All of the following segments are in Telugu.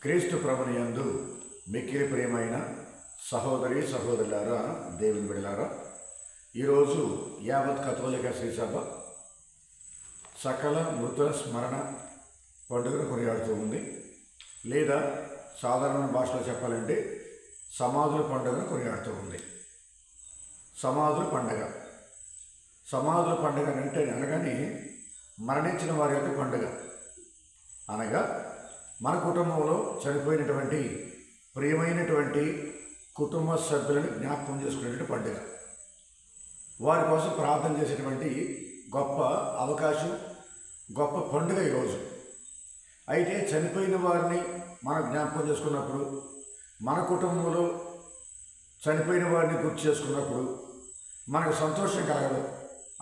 క్రీస్తు ప్రభుని యందు మిక్కిలి ప్రియమైన సహోదరి సహోదరులారా, దేవుని బిడ్డలారా, ఈరోజు యావత్ కథోలిక శ్రీసభ సకల మృతుల స్మరణ పండుగను కొనియాడుతూ ఉంది. లేదా సాధారణ భాషలో చెప్పాలంటే సమాధుల పండుగను కొనియాడుతూ ఉంది. సమాధుల పండుగ అంటే అనగానే మరణించిన వారి యొక్క పండుగ, అనగా మన కుటుంబంలో చనిపోయినటువంటి ప్రియమైనటువంటి కుటుంబ సభ్యులను జ్ఞాపకం చేసుకునేటువంటి పండుగ, వారి కోసం ప్రార్థన చేసేటువంటి గొప్ప అవకాశం, గొప్ప పండుగ ఈరోజు. అయితే చనిపోయిన వారిని మనం జ్ఞాపకం చేసుకున్నప్పుడు, మన కుటుంబంలో చనిపోయిన వారిని గుర్తు చేసుకున్నప్పుడు మనకు సంతోషం కలగదు,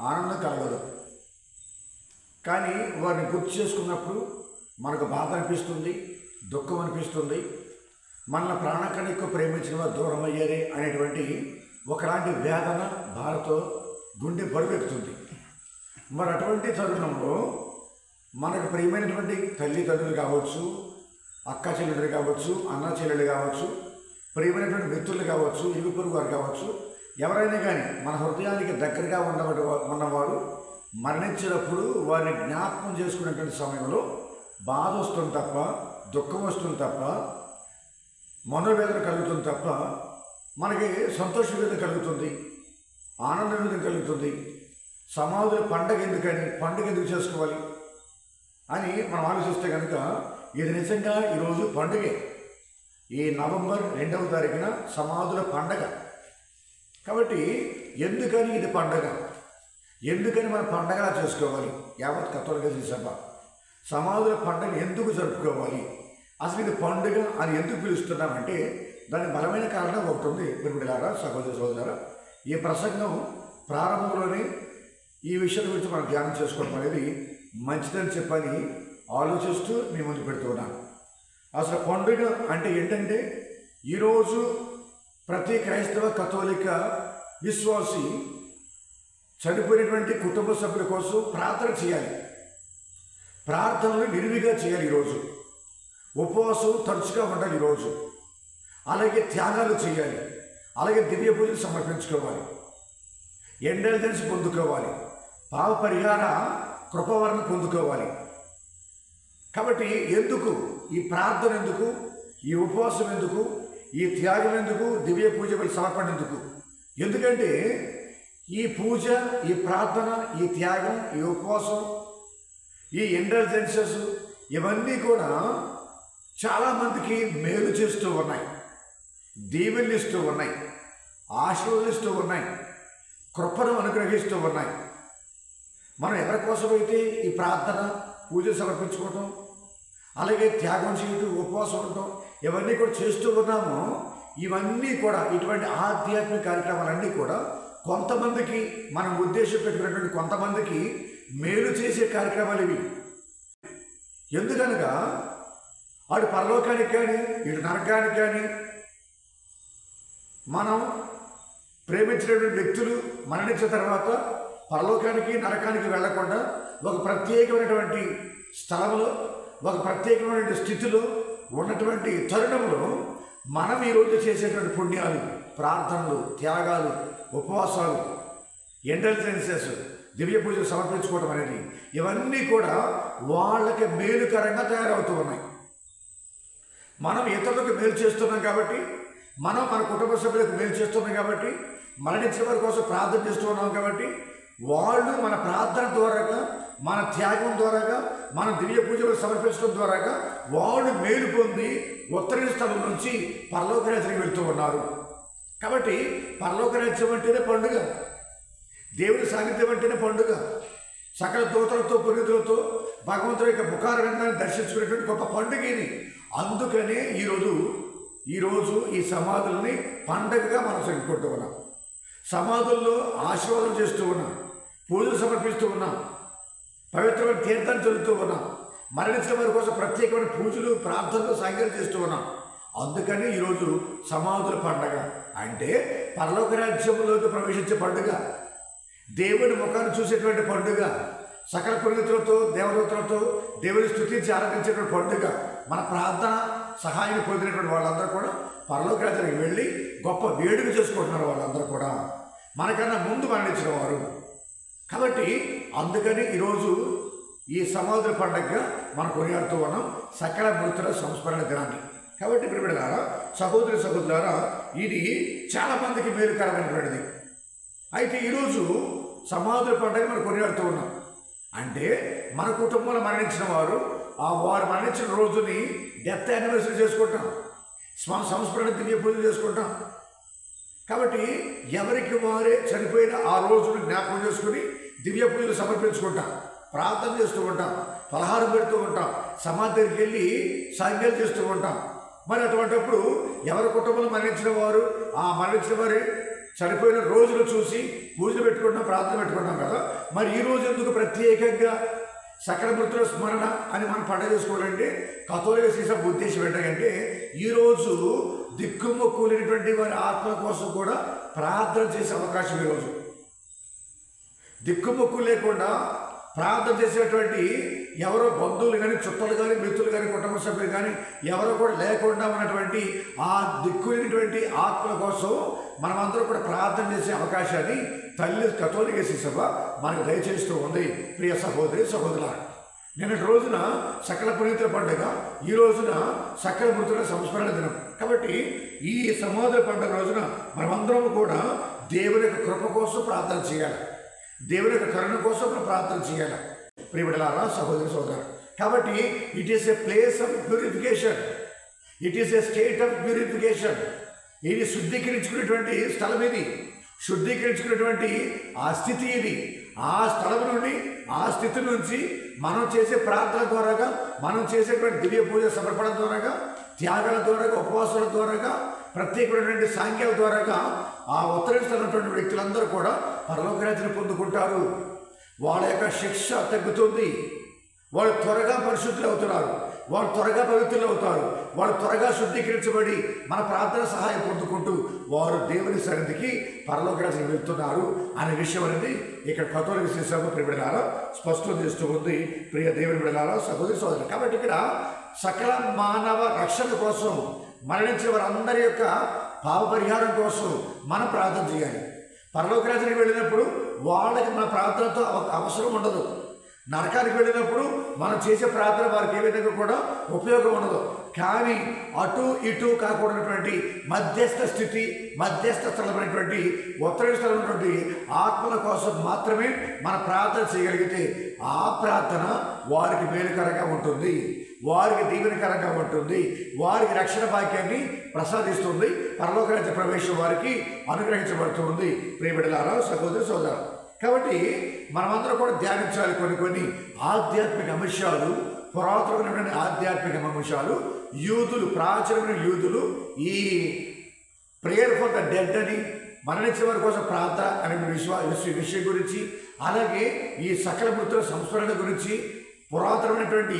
ఆనందం కలగదు. కానీ వారిని గుర్తు చేసుకున్నప్పుడు మనకు బాధ అనిపిస్తుంది, దుఃఖం అనిపిస్తుంది. మన ప్రాణకన్నా ఎక్కువ ప్రేమించిన వారు దూరం అయ్యారే అనేటువంటి ఒకలాంటి వేదన బాధతో గుండె బరువెక్కుతుంది. మరి అటువంటి తరుణంలో మనకు ప్రియమైనటువంటి తల్లిదండ్రులు కావచ్చు, అక్క చెల్లెలు కావచ్చు, అన్న చెల్లెలు కావచ్చు, ప్రియమైనటువంటి మిత్రులు కావచ్చు, ఇరుగు పొరుగు వారు కావచ్చు, ఎవరైనా కానీ మన హృదయానికి దగ్గరగా ఉన్నవారు మరణించినప్పుడు వారిని జ్ఞాపకం చేసుకునేటువంటి సమయంలో బాధ వస్తుంది తప్ప, దుఃఖం వస్తుంది తప్ప, మనోవేదన కలుగుతుంది తప్ప మనకి సంతోష వేదన కలుగుతుంది, ఆనంద వేదన కలుగుతుంది. సమాధుల పండుగ ఎందుకు చేసుకోవాలి అని మనం ఆలోచిస్తే కనుక ఇది నిజంగా ఈరోజు పండుగే. ఈ నవంబర్ 2వ తారీఖున సమాధుల పండగ. కాబట్టి ఎందుకని ఇది పండగ, ఎందుకని మనం పండగలా చేసుకోవాలి? యావత్ కథోలిక శ్రీసభ సమాధుల పండుగ ఎందుకు జరుపుకోవాలి, అసలు ఇది పండుగ అని ఎందుకు పిలుస్తున్నామంటే దానికి బలమైన కారణం ఒకటి ఉంది. పిల్లలారా, సహోదర సహోదరులారా, ఈ ప్రసంగం ప్రారంభంలోనే ఈ విషయం గురించి మనం ధ్యానం చేసుకోవడం అనేది మంచిదని చెప్పని ఆలోచిస్తూ మీ ముందు పెడుతున్నాను. అసలు పండుగ అంటే ఏంటంటే ఈరోజు ప్రతి క్రైస్తవ కథోలిక విశ్వాసి చనిపోయినటువంటి కుటుంబ సభ్యుల కోసం ప్రార్థన చేయాలి, ప్రార్థనలు విరివిగా చేయాలి. ఈరోజు ఉపవాసం తరచుగా ఉండాలి. ఈరోజు అలాగే త్యాగాలు చేయాలి, అలాగే దివ్య పూజలు సమర్పించుకోవాలి, ఎండల్జెన్స్ పొందుకోవాలి, పాప పరిహార కృపవరణ పొందుకోవాలి. కాబట్టి ఎందుకు ఈ ప్రార్థన, ఎందుకు ఈ ఉపవాసం, ఎందుకు ఈ త్యాగం, ఎందుకు దివ్య పూజ సమర్పణ ఎందుకు? ఎందుకంటే ఈ పూజ, ఈ ప్రార్థన, ఈ త్యాగం, ఈ ఉపవాసం, ఈ ఇంటెలిజెన్సెస్ ఇవన్నీ కూడా చాలామందికి మేలు చేస్తూ ఉన్నాయి, దీవెనలు ఇస్తూ ఉన్నాయి, ఆశీర్వదిస్తూ ఉన్నాయి, కృపను అనుగ్రహిస్తూ ఉన్నాయి. మనం ఎవరి కోసమైతే ఈ ప్రార్థన, పూజ సమర్పించుకోవటం, అలాగే త్యాగం చేయటం, ఉపవాసం ఉండటం ఇవన్నీ కూడా చేస్తూ ఉన్నామో, ఇవన్నీ కూడా ఇటువంటి ఆధ్యాత్మిక కార్యక్రమాలన్నీ కూడా కొంతమందికి మనం ఉద్దేశం పెట్టుకున్నటువంటి కొంతమందికి మేలు చేసే కార్యక్రమాలు ఇవి. ఎందుకనగా అటు పరలోకానికి కానీ ఇటు నరకానికి కానీ మనం ప్రేమించినటువంటి వ్యక్తులు మరణించిన తర్వాత పరలోకానికి నరకానికి వెళ్లకుండా ఒక ప్రత్యేకమైనటువంటి స్థలంలో, ఒక ప్రత్యేకమైన స్థితిలో ఉన్నటువంటి తరుణంలో మనం ఈరోజు చేసేటువంటి పుణ్యాలు, ప్రార్థనలు, త్యాగాలు, ఉపవాసాలు, ఇంటెలిజెన్సెస్, దివ్య పూజలు సమర్పించుకోవడం అనేది ఇవన్నీ కూడా వాళ్ళకి మేలుకరంగా తయారవుతూ ఉన్నాయి. మనం ఇతరులకు మేలు చేస్తున్నాం కాబట్టి, మనం మన కుటుంబ సభ్యులకు మేలు చేస్తున్నాం కాబట్టి, మరణించిన వారి కోసం ప్రార్థన చేస్తూ ఉన్నాం కాబట్టి, వాళ్ళు మన ప్రార్థన ద్వారాగా, మన త్యాగం ద్వారాగా, మన దివ్య పూజలు సమర్పించడం ద్వారాగా వాళ్ళు మేలు పొంది ఉత్తర స్థలం నుంచి పరలోక రాజ్యానికి వెళ్తూ ఉన్నారు. కాబట్టి పరలోక రాజ్యం అంటేనే పండుగ, దేవుని సాన్నిధ్యం అంటేనే పండుగ. సకల దూతలతో పునీతులతో భగవంతుడి యొక్క ముఖారవిందాన్ని దర్శించుకునేటువంటి గొప్ప పండుగ ఇది. అందుకనే ఈరోజు ఈ సమాధుల్ని పండుగగా మనం జరుపుకుంటూ ఉన్నాం. సమాధుల్లో ఆశీర్వాదం చేస్తూ ఉన్నాం, పూజలు సమర్పిస్తూ ఉన్నాం, పవిత్రమైన తీర్థాన్ని చదువుతూ ఉన్నాం, మరణించిన వారి కోసం ప్రత్యేకమైన పూజలు, ప్రార్థనలు, సాంగ్యాలు చేస్తూ ఉన్నాం. అందుకని ఈరోజు సమాధుల పండుగ అంటే పరలోక రాజ్యంలోకి ప్రవేశించే పండుగ, దేవుని ముఖాన్ని చూసేటువంటి పండుగ, సకల పునీతులతో, దేవదూతలతో దేవుని స్తుతించి ఆరాధించేటువంటి పండుగ, మన ప్రార్థన సహాయాన్ని పొందినటువంటి వాళ్ళందరూ కూడా పరలోక రాజ్యానికి వెళ్ళి గొప్ప వేడుక చేసుకుంటున్నారు వాళ్ళందరూ కూడా, మనకన్నా ముందు మరణించిన వారు. కాబట్టి అందుకని ఈరోజు ఈ సమాధుల పండుగగా మనం కొనియాడుతూ ఉన్నాం సకల మృతుల సంస్మరణ దినాన్ని. కాబట్టి ప్రియబిడ్డలారా, సహోదరి సహోదరులారా, ఇది చాలామందికి మేలుకరమైనటువంటిది. అయితే ఈరోజు సమాధుల పండుగ మనం కొనియాడుతూ ఉన్నాం అంటే మన కుటుంబంలో మరణించిన వారు వారు మరణించిన రోజుని డెత్ యానివర్సరీ చేసుకుంటాం, సంస్మరణ దివ్య పూజలు చేసుకుంటాం. కాబట్టి ఎవరికి వారే చనిపోయిన ఆ రోజును జ్ఞాపకం చేసుకుని దివ్య పూజలు సమర్పించుకుంటాం, ప్రార్థన చేస్తూ ఉంటాం, పలహారం పెడుతూ ఉంటాం, సమాధికి వెళ్ళి సాంగ్యాలు చేస్తూ ఉంటాం. మరి అటువంటిప్పుడు ఎవరి కుటుంబంలో మరణించిన వారు ఆ మరణించిన వారి చనిపోయిన రోజులు చూసి పూజలు పెట్టుకుంటాం, ప్రార్థన పెట్టుకుంటాం కదా. మరి ఈ రోజు ఎందుకు ప్రత్యేకంగా సకల మృతుల స్మరణ అని మనం పండుగ చేసుకోవాలంటే కథోలిక సీసం ఉద్దేశం ఏంటంటే ఈరోజు దిక్కుమొక్కులేనటువంటి వారి ఆత్మ కోసం కూడా ప్రార్థన చేసే అవకాశం. ఈరోజు దిక్కుమొక్కు లేకుండా ప్రార్థన చేసేటువంటి ఎవరో బంధువులు కానీ చుట్టాలు కానీ మిత్రులు కానీ కుటుంబ సభ్యులు కానీ ఎవరో కూడా లేకుండా ఉన్నటువంటి ఆ దిక్కులేనటువంటి ఆత్మల కోసం మనమందరం కూడా ప్రార్థన చేసే అవకాశాన్ని తల్లి కథోలిక సభ మనకు దయచేస్తూ ఉంది. ప్రియ సహోదరి సహోదరుల, నిన్నటి రోజున సకల పునీతుల పండుగ, ఈ రోజున సకల మృతుల సంస్మరణ దినం. కాబట్టి ఈ సమాధుల పండుగ రోజున మనమందరం కూడా దేవుని యొక్క కృప కోసం ప్రార్థన చేయాలి, దేవుని యొక్క కరుణ కోసం మనం ప్రార్థన చేయాలి. ప్రియబిడ్డలారా, సహోదరి సహోదరు, కాబట్టి it is a place of purification, it is a state of purification. ఇది శుద్ధీకరించుకునేటువంటి స్థలం, ఇది శుద్ధీకరించుకునేటువంటి ఆ స్థితి. ఇది ఆ స్థలం నుండి ఆ స్థితి నుంచి మనం చేసే ప్రార్థన ద్వారాగా, మనం చేసేటువంటి దివ్య పూజ సమర్పణ ద్వారాగా, త్యాగాల ద్వారాగా, ఉపవాసాల ద్వారాగా, ప్రత్యేకమైనటువంటి సాంఖ్యాల ద్వారాగా ఆ ఉత్తరిస్తున్నటువంటి వ్యక్తులందరూ కూడా పరలోక రాజ్యాన్ని పొందుకుంటారు. వాళ్ళ యొక్క శిక్ష తగ్గుతుంది, వాళ్ళు త్వరగా పరిశుద్ధులు అవుతున్నారు, వాళ్ళు త్వరగా పవిత్రులు అవుతారు, వాళ్ళు త్వరగా శుద్ధీకరించబడి మన ప్రార్థన సహాయం పొందుకుంటూ వారు దేవుని సన్నిధికి పరలోక రాజ్యానికి వెళ్తున్నారు అనే విషయం అనేది ఇక్కడ కథోలిక సీసం ప్రియబిడ్డలారా స్పష్టం చేస్తూ ఉంది. ప్రియ దేవుని బిడ్డలారా, సహోదరి సోదరులు, కాబట్టి ఇక్కడ సకల మానవ రక్షణ కోసం, మరణించిన వారందరి యొక్క పాప పరిహారం కోసం మనం ప్రార్థన చేయాలి. పరలోక రాజ్యానికి వెళ్ళినప్పుడు వాళ్ళకి మన ప్రార్థనతో అవసరం ఉండదు. నరకానికి వెళ్ళినప్పుడు మనం చేసే ప్రార్థన వారికి ఏ విధంగా కూడా ఉపయోగం ఉండదు. కానీ అటు ఇటు కాకూడనటువంటి మధ్యస్థ స్థితి, మధ్యస్థ స్థలమైనటువంటి ఉత్తర స్థలమైనటువంటి ఆత్మల కోసం మాత్రమే మన ప్రార్థన చేయగలిగితే ఆ ప్రార్థన వారికి మేలుకరంగా ఉంటుంది, వారికి దీవెనకరంగా ఉంటుంది, వారికి రక్షణ భాగ్యాన్ని ప్రసాదిస్తుంది, పరలోక రాజ్య ప్రవేశం వారికి అనుగ్రహించబడుతుంది. ప్రియబిడ్డలారా, సహోదరి సోదరు, కాబట్టి మనమందరం కూడా ధ్యానించాలి కొన్ని ఆధ్యాత్మిక అంశాలు, పురాతనమైనటువంటి ఆధ్యాత్మిక అంశాలు. యూదులు, ప్రాచీనమైన యూదులు ఈ ప్రేయర్ ఫర్ ద డెడ్ అని, మరణించిన వారి కోసం ప్రార్థన అనే విషయం గురించి, అలాగే ఈ సకల మృతుల సంస్మరణ గురించి, పురాతనమైనటువంటి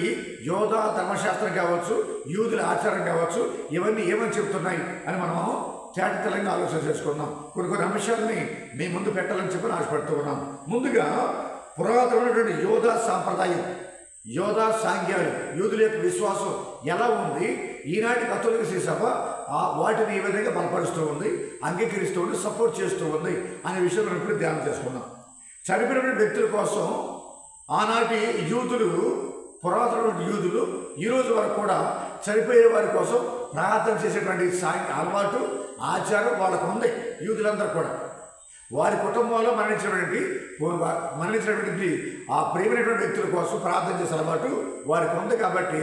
యోధా ధర్మశాస్త్రం కావచ్చు, యూదుల ఆచారం కావచ్చు, ఇవన్నీ ఏమని చెప్తున్నాయి అని మనము తేటతెల్లంగా ఆలోచన చేసుకున్నాం. కొన్ని అంశాలని మీ ముందు పెట్టాలని చెప్పి ఆశపడుతూ ఉన్నాం. ముందుగా పురాతనమైనటువంటి యోధా సాంప్రదాయం, యోధా సాంఖ్యాలు, యూదుల యొక్క విశ్వాసం ఎలా ఉంది, ఈనాటి కథోలిక సభ వాటిని ఈ విధంగా బలపరుస్తూ ఉంది, అంగీకరిస్తూ ఉంది, సపోర్ట్ చేస్తూ ఉంది అనే విషయం మనం ఇప్పుడు ధ్యానం చేసుకున్నాం. చనిపోయిన వ్యక్తుల కోసం ఆనాటి యూదులు, పురాతనమైన యూదులు ఈరోజు వరకు కూడా చనిపోయే వారి కోసం ప్రార్థన చేసేటువంటి అలవాటు, ఆచారం వాళ్ళకు ఉంది. యూదులందరూ కూడా వారి కుటుంబంలో మరణించినటువంటి ఆ ప్రియమైనటువంటి వ్యక్తుల కోసం ప్రార్థన చేసే అలవాటు వారికి ఉంది. కాబట్టి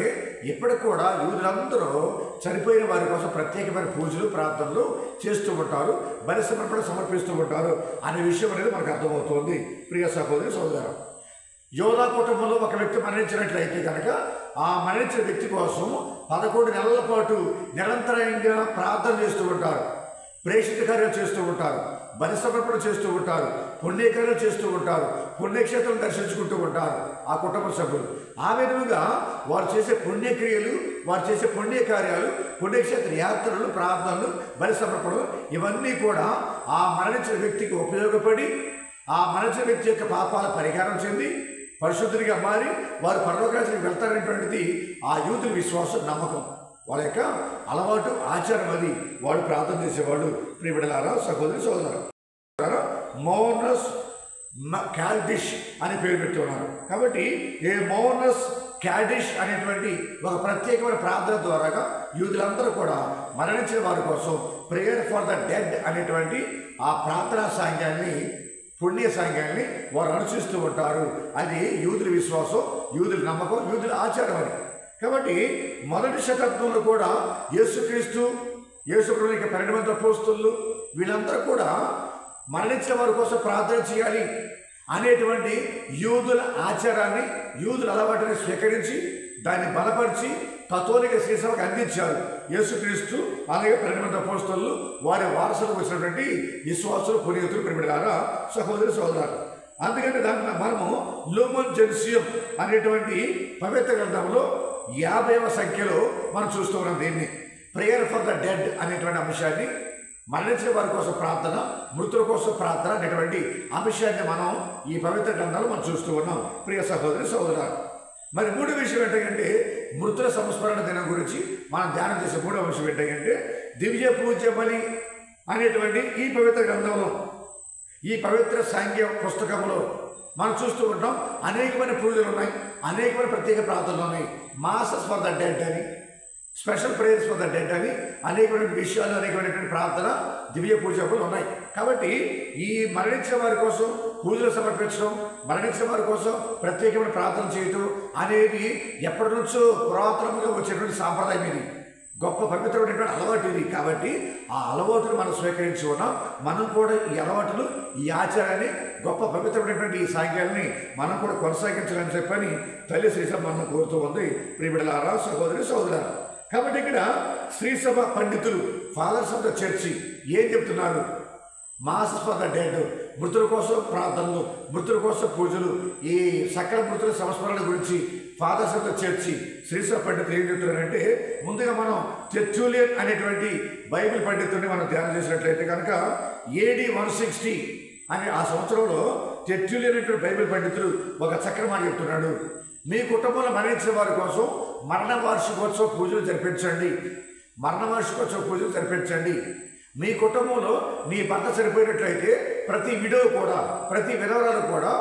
ఇప్పటికి కూడా యూదులందరూ చనిపోయిన వారి కోసం ప్రత్యేకమైన పూజలు, ప్రార్థనలు చేస్తూ ఉంటారు, బలి సమర్పణ సమర్పిస్తూ ఉంటారు అనే విషయం అనేది మనకు అర్థమవుతుంది. ప్రియ సహోదరి సహోదరు, యోధా కుటుంబంలో ఒక వ్యక్తి మరణించినట్లయితే కనుక ఆ మరణించిన వ్యక్తి కోసం 11 నెలల పాటు నిరంతరంగా ప్రార్థన చేస్తూ ఉంటారు, ప్రేషిత కార్యాలు చేస్తూ ఉంటారు, బలి సమర్పణ చేస్తూ ఉంటారు, పుణ్యకార్యాలు చేస్తూ ఉంటారు, పుణ్యక్షేత్రం దర్శించుకుంటూ ఉంటారు ఆ కుటుంబ సభ్యులు. ఆ విధంగా వారు చేసే పుణ్యక్రియలు, వారు చేసే పుణ్యకార్యాలు, పుణ్యక్షేత్ర యాత్రలు, ప్రార్థనలు, బలి సమర్పణలు ఇవన్నీ కూడా ఆ మరణించిన వ్యక్తికి ఉపయోగపడి ఆ మరణించిన వ్యక్తి యొక్క పాపాల పరిహారం చెంది పరిశుద్ధుడిగా మారి వారు పరలోక రాజ్యానికి వెళ్తారనేటువంటిది ఆ యూదుల విశ్వాసం, నమ్మకం. వాళ్ళ యొక్క అలవాటు ఆచారం అది. వాడు ప్రార్థన చేసేవాడు. ప్రియబిడ్డలారా, సహోదరి సహోదరులారా, మౌనస్ క్యాల్డిష్ అని పేరు పెట్టి ఉన్నారు. కాబట్టి ఏ మౌనస్ క్యాడిష్ అనేటువంటి ఒక ప్రత్యేకమైన ప్రార్థన ద్వారాగా యూదులందరూ కూడా మరణించిన వారి కోసం ప్రేయర్ ఫర్ ద డెడ్ అనేటువంటి ఆ ప్రార్థనా సాంఘ్యాన్ని, పుణ్య సాంఘ్యాన్ని వారు అనుసరిస్తూ ఉంటారు. అది యూదుల విశ్వాసం, యూదుల నమ్మకం, యూదుల ఆచారం అని. కాబట్టి మొదటి శతాబ్దంలో కూడా యేసుక్రీస్తు, యేసుప్రభు యొక్క 12 మంది అపోస్తలులు వీళ్ళందరూ కూడా మరణించిన వారి కోసం ప్రార్థన చేయాలి అనేటువంటి యూదుల ఆచారాన్ని, యూదుల అలవాటుని స్వీకరించి దాన్ని బలపరిచి కథోలిక శ్రీసభకు అందించారు. యేసుక్రీస్తు అలాగే 12 మంది అపోస్తలులు, వారి వారసులకు వచ్చినటువంటి విశ్వాసులు, పునీతులు, ప్రియబిడ్డలారా, సహోదరి సహోదరులు. అందుకని దాన్ని మనము లూమన్ జెన్సియం అనేటువంటి పవిత్ర గ్రంథంలో 50వ సంఖ్యలో మనం చూస్తూ ఉన్నాం. దీన్ని ప్రేయర్ ఫర్ ద డెడ్ అనేటువంటి అంశాన్ని, మరణించిన వారి కోసం ప్రార్థన, మృతుల కోసం ప్రార్థన అనేటువంటి అంశాన్ని మనం ఈ పవిత్ర గ్రంథాలు మనం చూస్తూ ఉన్నాం. ప్రియ సహోదరి సహోదరులు, మరి మూడో విషయం ఏంటంటే మృతుల సంస్మరణ దినం గురించి మనం ధ్యానం చేసే మూడో విషయం ఏంటంటే దివ్య పూజ్య బలి అనేటువంటి ఈ పవిత్ర గ్రంథంలో, ఈ పవిత్ర సాంఘ్య పుస్తకంలో మనం చూస్తూ ఉంటాం. అనేకమైన పూజలు ఉన్నాయి, అనేకమైన ప్రత్యేక ప్రార్థనలు ఉన్నాయి. మాసస్ ఫర్ ద డెడ్ అని, special prayers for the dead అని అనేకమైన విషయాలు, అనేకమైనటువంటి ప్రార్థన దివ్య పూజలు ఉన్నాయి. కాబట్టి ఈ మరణించిన వారి కోసం పూజలు సమర్పించడం, మరణించిన వారి కోసం ప్రత్యేకమైన ప్రార్థన చేయటం అనేది ఎప్పటి నుంచో పురాతనంగా వచ్చేటువంటి సాంప్రదాయం. ఇది గొప్ప పవిత్రమైనటువంటి అలవాటు ఇది. కాబట్టి ఆ అలవాటును మనం స్వీకరించి ఉన్నాం. మనం కూడా ఈ అలవాటులు, ఈ ఆచారాన్ని, గొప్ప పవిత్రమైనటువంటి ఈ సాంఘ్యాలని మనం కూడా కొనసాగించాలని చెప్పని తల్లి శ్రీసభ మనం కోరుతూ ఉంది. ప్రియబిడ్డలారా, సహోదరి సహోదరులారా, కాబట్టి ఇక్కడ శ్రీసభ పండితులు, ఫాదర్స్ ఆఫ్ ద చర్చి ఏం చెప్తున్నారు? మాసస్ ఫర్ ద డెడ్, మృతుల కోసం ప్రార్థనలు, మృతుల కోసం పూజలు, ఈ సకల మృతుల సంస్మరణ గురించి ఫాదర్స్ ఆఫ్ ద చర్చి, శ్రీసభ పండితులు ఏం చెప్తున్నారంటే, ముందుగా మనం టెర్టులియన్ అనేటువంటి బైబిల్ పండితుడిని మనం ధ్యానం చేసినట్లయితే కనుక AD 160 అని ఆ సంవత్సరంలో టెర్టులియన్ అనేటువంటి బైబిల్ పండితుడు ఒక చక్కని మాట చెప్తున్నాడు. మీ కుటుంబంలో మరణించిన వారి కోసం మరణ వార్షికోత్సవ పూజలు జరిపించండి. మరణ వార్షికోత్సవ పూజలు జరిపించండి. మీ కుటుంబంలో మీ భర్త చనిపోయినట్లయితే ప్రతి విడో కూడా, ప్రతి విధవరాలు కూడా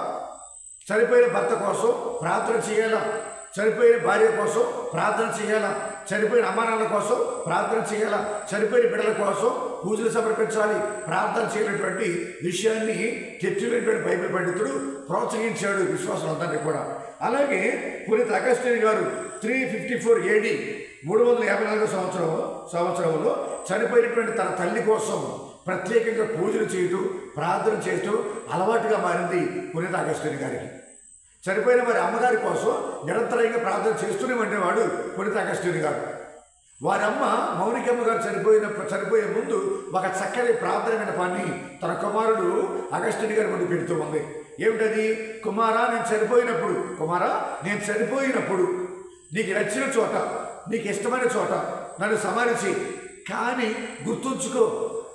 చనిపోయిన భర్త కోసం ప్రార్థన చేయాలా, చనిపోయిన భార్య కోసం ప్రార్థన చేయాలా, చనిపోయిన అమ్మానాన్నల కోసం ప్రార్థన చేయాలా, చనిపోయిన బిడ్డల కోసం పూజలు సమర్పించాలి, ప్రార్థన చేయనటువంటి విషయాన్ని తెచ్చినటువంటి బైబిల్ పండితుడు ప్రోత్సహించాడు విశ్వాసులందరినీ కూడా. అలాగే పునీత అగస్టిన్ గారు 354 AD 354 సంవత్సరంలో చనిపోయినటువంటి తన తల్లి కోసం ప్రత్యేకంగా పూజలు చేయటం, ప్రార్థన చేయటం అలవాటుగా మారింది పునీత అగస్టిన్ గారికి. చనిపోయిన వారి అమ్మగారి కోసం నిరంతరంగా ప్రార్థన చేస్తూనే ఉండేవాడు పునీత అగస్టిన్ గారు. వారి అమ్మ మౌనికమ్మ గారు చనిపోయే ముందు ఒక చక్కని ప్రార్థన విన్నపాన్ని తన కుమారుడు అగస్టిన్ గారి ముందు పెడుతూ ఉంది. ఏమిటది? కుమారా, నేను చనిపోయినప్పుడు నీకు నచ్చిన చోట, నీకు ఇష్టమైన చోట నన్ను సమాధించి, కానీ గుర్తుంచుకో,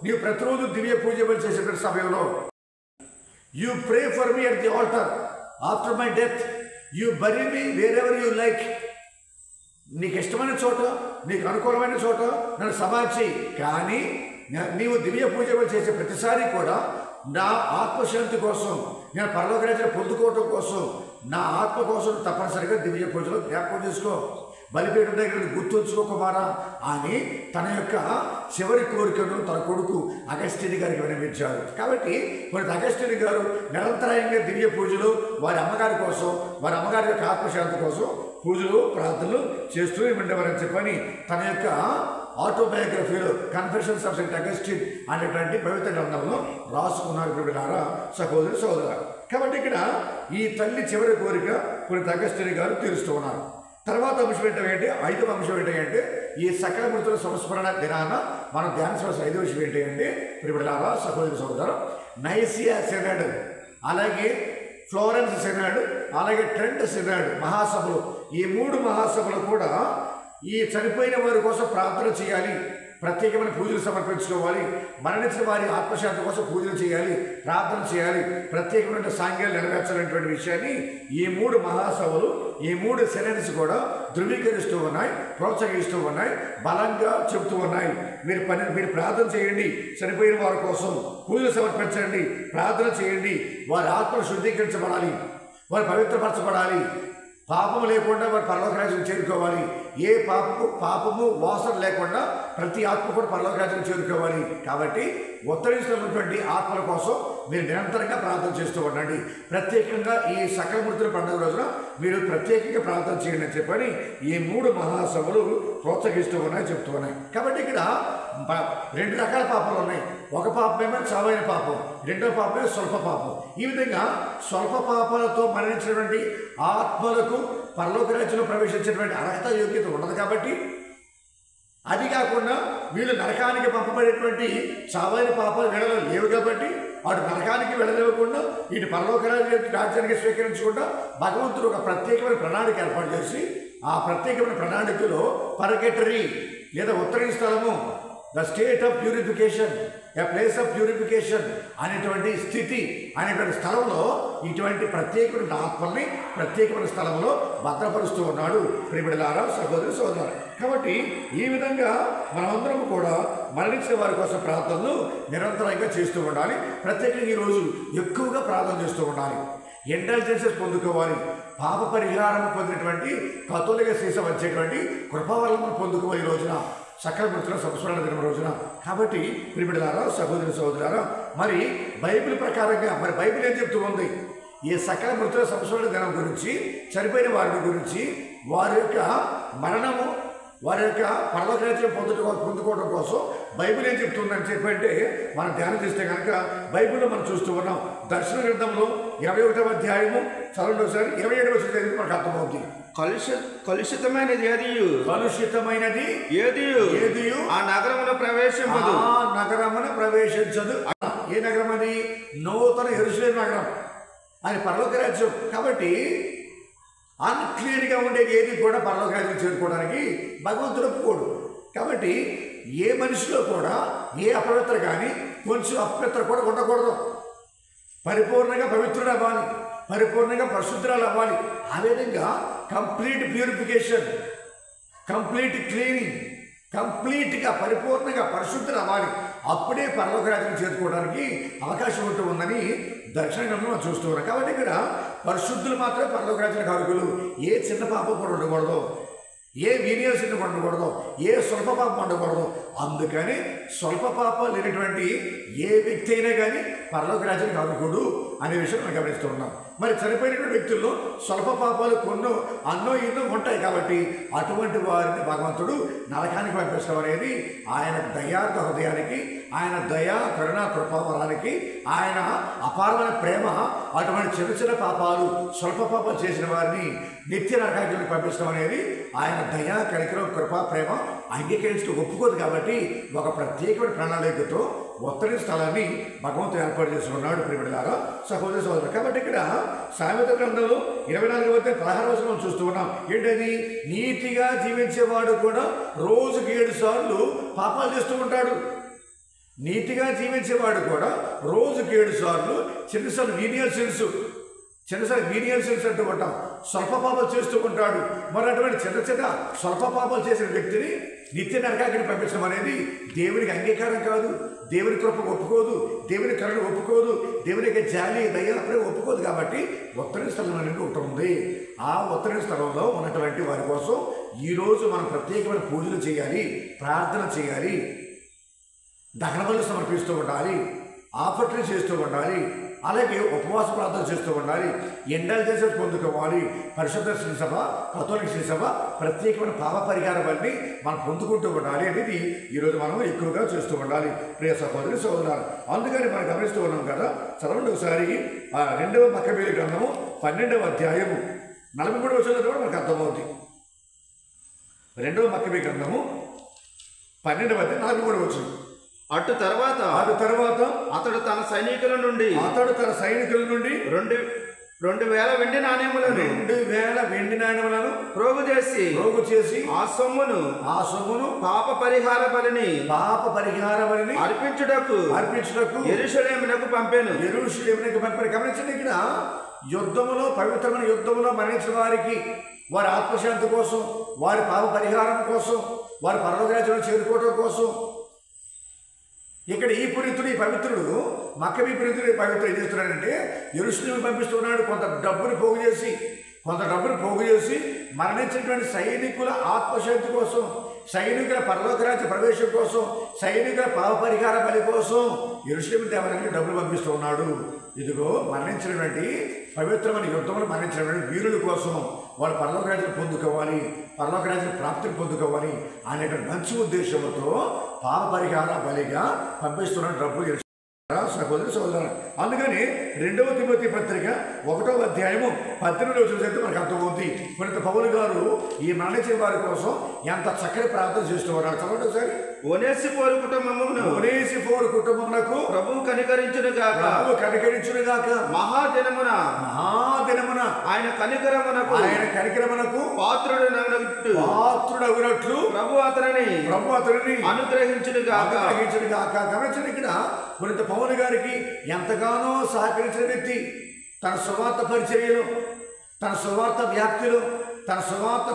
నీవు ప్రతిరోజు దివ్య పూజ చేసేటువంటి సమయంలో you pray for me at the altar after my death, you bury me wherever you like. నీకు ఇష్టమైన చోట, నీకు అనుకూలమైన చోట నన్ను సమాధి, కానీ నీవు దివ్య పూజ చేసే ప్రతిసారి కూడా నా ఆత్మశాంతి కోసం, నేను పరలోక రాజ్యాన్ని పొందుకోవటం కోసం, నా ఆత్మ కోసం తప్పనిసరిగా దివ్య పూజలో జ్ఞాపకం చేసుకో, బలిపీఠం దగ్గర గుర్తుంచుకో కుమారా అని తన యొక్క చివరి కోరికను తన కొడుకు అగస్టిన్ గారికి వినిపించారు. కాబట్టి పునీత అగస్టిన్ గారు నిరంతరాయంగా దివ్య పూజలు వారి అమ్మగారి కోసం, వారి అమ్మగారి యొక్క ఆత్మశాంతి కోసం పూజలు, ప్రార్థనలు చేస్తూనే ఉండేవారని చెప్పని తన యొక్క ఆటోబయోగ్రఫీలో కన్ఫెషన్స్ ఆఫ్ సెయింట్ అగస్టిన్ అనేటువంటి పవిత్ర గ్రంథంలో రాసుకున్నారు. ప్రియలారా, సహోదరి సహోదరులారా, కాబట్టి ఇక్కడ ఈ తల్లి చివరి కోరిక పునీత అగస్టిన్ గారు తీరుస్తూ ఉన్నారు. తర్వాత అంశం ఏంటంటే, 5వ అంశం ఏంటంటే, ఈ సకల మృతుల సంస్మరణ దినాన మనం ధ్యానించవలసిన 5వ విషయం ఏంటంటే, ప్రియలారా, సహోదరి సహోదరు, నైసియా సినాడ్, అలాగే ఫ్లోరెన్స్ సినాడ్, అలాగే ట్రెంట్ సినాడ్ మహాసభలు, ఈ 3 మహాసభలు కూడా ఈ చనిపోయిన వారి కోసం ప్రార్థన చేయాలి, ప్రత్యేకమైన పూజలు సమర్పించుకోవాలి, మరణించిన వారి ఆత్మశాంతి కోసం పూజలు చేయాలి, ప్రార్థన చేయాలి, ప్రత్యేకమైన సాంఘ్యాలు నెరవేర్చాలనేటువంటి విషయాన్ని ఈ 3 మహాసభలు ఈ 3 సెలెన్స్ కూడా ధృవీకరిస్తూ ఉన్నాయి, ప్రోత్సహిస్తూ ఉన్నాయి, బలంగా చెబుతూ ఉన్నాయి. మీరు ప్రార్థన చేయండి, చనిపోయిన వారి కోసం పూజలు సమర్పించండి, ప్రార్థన చేయండి, వారి ఆత్మలు శుద్ధీకరించబడాలి, వారు పవిత్రపరచబడాలి, పాపము లేకుండా వారు పరలోక రాజ్యం చేరుకోవాలి. ఏ పాపము వాసన లేకుండా ప్రతి ఆత్మ కూడా పరలోక రాజ్యం చేరుకోవాలి. కాబట్టి ఉత్తరిస్తున్నటువంటి ఆత్మల కోసం మీరు నిరంతరంగా ప్రార్థన చేస్తూ ఉండండి. ప్రత్యేకంగా ఈ సకల మృతుల పండుగ రోజున మీరు ప్రత్యేకంగా ప్రార్థన చేయండి అని చెప్పని ఈ 3 మహాసభలు ప్రోత్సహిస్తూ ఉన్నాయి, చెప్తూ ఉన్నాయి. కాబట్టి ఇక్కడ 2 రకాల పాపాలు ఉన్నాయి. ఒక పాపమేమో చావైన పాపం, రెండో పాపమే స్వల్ప పాపం. ఈ విధంగా స్వల్ప పాపాలతో మరణించినటువంటి ఆత్మలకు పరలోక రాజ్యంలో ప్రవేశించినటువంటి అర్హత యోగ్యత ఉండదు. కాబట్టి అది కాకుండా వీళ్ళు నరకానికి పంపబడేటువంటి చావైన పాపాలు వీళ్ళలో లేవు. కాబట్టి వాడు నరకానికి వెళ్ళలేకుండా ఇటు పరలోక రాజ్యానికి స్వీకరించకుండా భగవంతుడు ఒక ప్రత్యేకమైన ప్రణాళిక ఏర్పాటు చేసి ఆ ప్రత్యేకమైన ప్రణాళికలో పరగెటరీ లేదా ఉత్తరీ స్థలము, the state of purification, A place of purification అనేటువంటి స్థితి అనేటువంటి స్థలంలో ఇటువంటి ప్రత్యేకమైన ఆత్మల్ని ప్రత్యేకమైన స్థలంలో భద్రపరుస్తూ ఉన్నాడు. ప్రియబిడ్డలారా, సహోదరి సోదరులారా, కాబట్టి ఈ విధంగా మనమందరం కూడా మరణించిన వారి కోసం ప్రార్థనలు నిరంతరంగా చేస్తూ ఉండాలి. ప్రత్యేకంగా ఈరోజు ఎక్కువగా ప్రార్థన చేస్తూ ఉండాలి. ఇంటెలిజెన్సెస్ పొందుకోవాలి. పాప పరిహారం పొందినటువంటి కథోలిక శీసం వచ్చేటువంటి కృపావరణను పొందుకోవాలి ఈ రోజున, సకల మృతుల సంస్మరణ దినం రోజున. కాబట్టి ప్రియబిడ్డలారా, సహోదరి సహోదరులారా, మరి బైబిల్ ప్రకారంగా మరి బైబిల్ ఏం చెప్తూ ఉంది? ఈ సకల మృతుల సంస్మరణ దినం గురించి, చనిపోయిన వారి గురించి, వారి యొక్క మరణము, వారి యొక్క పరలోక రాజ్యం పొందుకోవడం కోసం బైబిల్ ఏం చెప్తుందని చెప్పంటే మనం ధ్యానం చేస్తే కనుక బైబిల్లో మనం చూస్తూ ఉన్నాం. దర్శన గ్రంథంలో 21వ అధ్యాయము చదవండి ఒకసారి. 27వ వచనం చదివితే మనకు అర్థమవుతుంది. కలుషితమైనది ఏదియు ఆ నగరమున ప్రవేశించదు. ఏ నగరం అది? నూతన యెరూషలేము నగరం, అది పరలోక రాజ్యం. కాబట్టి అన్క్లీన్గా ఉండేది ఏది కూడా పరలోక రాజ్యం చేరుకోవడానికి భగవంతుడు ఒప్పుకోడు. కాబట్టి ఏ మనిషిలో కూడా ఏ అపవిత్ర కానీ కొంచెం అపవిత్ర కూడా ఉండకూడదు. పరిపూర్ణంగా పవిత్రుడు అవ్వాలి, పరిపూర్ణంగా పరిశుద్ధురాలు అవ్వాలి. ఆ విధంగా కంప్లీట్ ప్యూరిఫికేషన్, కంప్లీట్ క్లీనింగ్, కంప్లీట్గా పరిపూర్ణంగా పరిశుద్ధులు అవ్వాలి. అప్పుడే పరలోక రాజ్యం చేరుకోవడానికి అవకాశం ఉంటూ ఉందని దర్శన గ్రంథంలో మనం చూస్తూ ఉన్నాం. కాబట్టి ఇక్కడ పరిశుద్ధులు మాత్రమే పరలోక రాజ్యానికి అర్హులు. ఏ చిన్న పాపం కూడా ఉండకూడదు, ఏ వీనియల్ సిన్ ఉండకూడదు, ఏ స్వల్ప పాపం ఉండకూడదు. అందుకని స్వల్ప పాపాలు లేనటువంటి ఏ వ్యక్తి అయినా కానీ పరలోక రాజ్యానికి అర్హుడు అనే విషయం మనం గమనిస్తూ ఉన్నాం. మరి చనిపోయినటువంటి వ్యక్తుల్లో స్వల్ప పాపాలు ఎన్నో ఉంటాయి. కాబట్టి అటువంటి వారిని భగవంతుడు నరకానికి పంపించడం అనేది ఆయన దయార్థ హృదయానికి, ఆయన దయా కరుణ కృపావరానికి, ఆయన అపారమైన ప్రేమ అటువంటి చిన్న చిన్న పాపాలు స్వల్ప పాపాలు చేసిన వారిని నిత్య నరకానికి పంపించడం అనేది ఆయన దయా కనికరం కృపా ప్రేమ అంగీకరించడం ఒప్పుకోదు. కాబట్టి ఒక ప్రత్యేకమైన ప్రణాళికతో ఉత్తరి స్థలాన్ని భగవంతుడు ఏర్పాటు చేసుకున్నాడు. ప్రియబిడ్డలారా, సహోదరి సహోదరులు. కాబట్టి ఇక్కడ సామెత గ్రంథంలో 24వ అధ్యాయం 16వ వచనం చూస్తూ ఉన్నాం. ఏంటది? నీతిగా జీవించేవాడు కూడా రోజుకి 7 సార్లు పాపాలు చేస్తూ ఉంటాడు. నీతిగా జీవించేవాడు కూడా రోజుకి 7 సార్లు చిన్నసార్లు వీనియల్ సిన్స్ అంటూ ఉంటాం. స్వల్ప పాపాలు చేస్తూ ఉంటాడు. మరి అటువంటి చిన్న స్వల్ప పాపాలు చేసిన వ్యక్తిని నిత్య నరకానికి పంపించడం అనేది దేవునికి అంగీకారం కాదు, దేవుని కృప ఒప్పుకోదు, దేవుని కరుణ ఒప్పుకోదు, దేవునికి జాలి దయ ప్రేమ ఒప్పుకోదు. కాబట్టి ఉత్తర స్థలం అనేది ఒకటి ఉంది. ఆ ఉత్తర స్థలంలో ఉన్నటువంటి వారి కోసం ఈరోజు మనం ప్రత్యేకమైన పూజలు చేయాలి, ప్రార్థన చేయాలి, దహన బలులు సమర్పిస్తూ ఉండాలి, ఆఫర్లు చేస్తూ ఉండాలి, అలాగే ఉపవాస ప్రార్థన చేస్తూ ఉండాలి, ఇంటెలిజెన్స్ పొందుకోవాలి. పరిశుద్ధ శ్రీ సభ, కథోలిక శ్రీ సభ ప్రత్యేకమైన పాప పరిహారం అన్ని మనం పొందుకుంటూ ఉండాలి అనేది ఈరోజు మనం ఎక్కువగా చేస్తూ ఉండాలి. ప్రియ సహోదరి సహోదరులు, అందుకని మనం గమనిస్తూ ఉన్నాం కదా. చదవండి ఒకసారి 2వ మక్కబేలు గ్రంథము 12వ అధ్యాయము 43వ వచనం కూడా మనకు అర్థమవుతుంది. 2వ మక్కబేలు గ్రంథము 12వ అధ్యాయం 43వ వచనం. అటు తర్వాత అతడు తన సైనికుల నుండి 2000 వెండి నాణ్యములను ప్రోగు చేసి ఆ సొమ్మును పాప పరిహార బలిని అర్పించుటకు యెరూషలేమునకు పంపాను. గమనించండి, ఇక్కడ యుద్ధములో, పవిత్రమైన యుద్ధములో మరణించిన వారికి వారి ఆత్మశాంతి కోసం, వారి పాప పరిహారం కోసం, వారి పరలోక రాజ్యంలో చేరుకోవడం కోసం ఇక్కడ ఈ పునీతుడు, ఈ పవిత్రుడు, మక్కబీ పునీతుడు పవిత్రుడు ఏం చేస్తున్నాడంటే యెరూషలేముకు పంపిస్తున్నాడు. కొంత డబ్బుని పోగు చేసి మరణించినటువంటి సైనికుల ఆత్మశాంతి కోసం, సైనికుల పరలోక రాజ్య ప్రవేశం కోసం, సైనికుల పాప పరిహార బలి కోసం యెరూషలేము దేవాలయానికి డబ్బులు పంపిస్తూ ఉన్నాడు. ఇదిగో మరణించినటువంటి పవిత్రమైన యుద్ధంలో మరణించినటువంటి వీరుల కోసం వాళ్ళు పరలోక రాజ్యం పొందుకోవాలి, పరలోక రాజ్యం ప్రాప్తిని పొందుకోవాలి అనేటువంటి మంచి ఉద్దేశంతో పాప పరిహార బలిగా పంపిస్తున్న డబ్బులు సహోదరి సోదరు. అందుకని 2వ తిమోతి పత్రిక 1వ అధ్యాయము 18వ వచనం మనకు అర్థమవుతుంది. పునీత పౌలు గారు ఈ మరణించిన వారి కోసం ఎంత చక్కని ప్రార్థన చేస్తూ ఉన్నారు. చదవండి ఒకసారి. ఒనేసిఫోరు కుటుంబమునకు ప్రభువు కనికరించును గాక. మహాదినమున ఆయన కనికరమునకు పాత్రుడగునట్లు ప్రభు అతనిని అనుగ్రహించును గాక. గమనించండి, ఇక్కడ పునీత పౌలు గారికి ఎంతగానో సహకరించిన వ్యక్తి తన సువార్త పరిచర్యలో, తన సువార్త వ్యాప్తిలో, తన సువార్త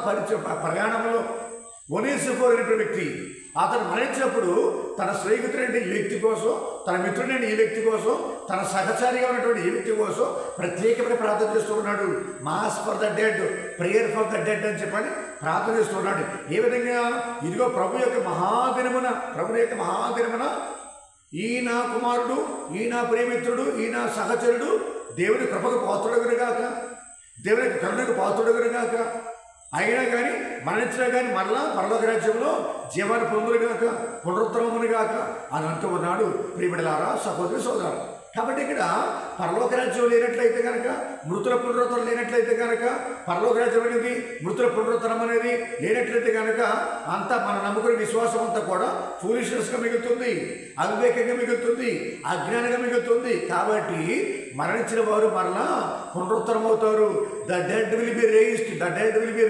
ప్రయాణంలో ఒనేసిఫోరు అనే వ్యక్తి అతను మరణించినప్పుడు తన స్నేహితుడైన ఈ వ్యక్తి కోసం, తన మిత్రుడైన ఈ వ్యక్తి కోసం, తన సహచారిగా ఉన్నటువంటి ఈ వ్యక్తి కోసం ప్రత్యేకమైన ప్రార్థన చేస్తూ ఉన్నాడు. Mass for the dead, prayer for the dead అని చెప్పని ప్రార్థన చేస్తూ ఉన్నాడు. ఏ విధంగా? ఇదిగో ప్రభు యొక్క మహాదినమున ఈ నా కుమారుడు, ఈ నా ప్రియమిత్రుడు, ఈ నా సహచరుడు దేవుని కృపకు పాత్రుడగునుగాక, దేవుని కరుణకు పాత్రుడగునుగాక, అయినా కానీ మరణించినా కానీ మరలా పరలోక రాజ్యంలో జీవాన్ని పొందులుగాక, పునరుత్తరమునుగాక అని అంటూ ఉన్నాడు. ప్రియబిడ్డలారా, సహోదరి సోదరులారా, కాబట్టి ఇక్కడ పరలోక రాజ్యం లేనట్లయితే కనుక, మృతుల పునరుత్తరం లేనట్లయితే కనుక, పరలోక రాజ్యం అనేది మృతుల పునరుత్తరం అనేది లేనట్లయితే కనుక అంతా మన నమ్ముకునే విశ్వాసం అంతా కూడా ఫూలిష్నెస్గా మిగులుతుంది, అవివేకంగా మిగులుతుంది, అజ్ఞానంగా మిగులుతుంది. కాబట్టి మరణించిన వారు మరలా పునరుత్తరం అవుతారు. The dead will be